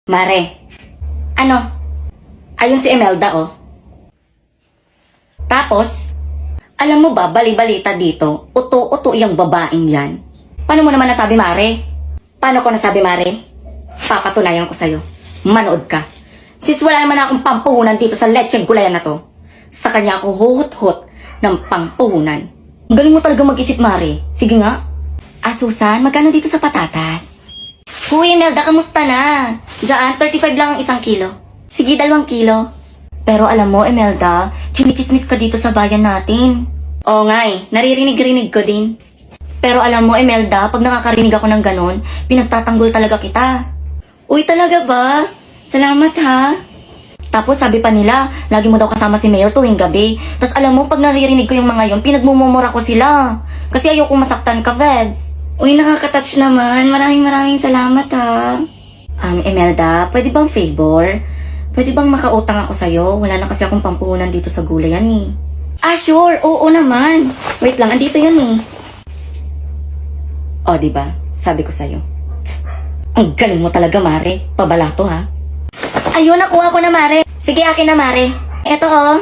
Mare, ano? Ayun si Imelda, oh. Tapos, alam mo ba, bali-balita dito, uto-uto yung babaeng yan. Paano mo naman nasabi, Mare? Paano ko nasabi, Mare? Papatunayan ko sa'yo. Manood ka. Sis, wala naman akong pampuhunan dito sa lecheng gulayan na to. Sa kanya ako huhut-hut ng pampuhunan. Ang galing mo talaga mag-isip, Mare. Sige nga. Ah, Susan, magkano dito sa patatas? Huy, Imelda, kamusta na? Diyan, 35 lang ang 1 kilo. Sige, 2 kilo. Pero alam mo, Imelda, chinichismis ka dito sa bayan natin. Oo nga eh, naririnig-rinig ko din. Pero alam mo, Imelda, pag nakakarinig ako ng ganon, pinagtatanggol talaga kita. Uy, talaga ba? Salamat ha. Tapos sabi pa nila, lagi mo daw kasama si Mayor tuwing gabi. Tapos alam mo, pag naririnig ko yung mga yon, pinagmumumura ko sila. Kasi ayoko masaktan ka, Veds. Uy, nakaka-touch naman. Maraming salamat ha. Imelda, pwede bang favor? Pwede bang makautang ako sa'yo? Wala na kasi akong pampuhunan dito sa gulayan eh. Ah, sure. Oo naman. Wait lang, andito yun eh. O, diba? Sabi ko sa'yo. Ang galing mo talaga, Mare. Pabalato ha. Ayun, nakuha ko na, Mare. Sige, akin na, Mare. Eto oh.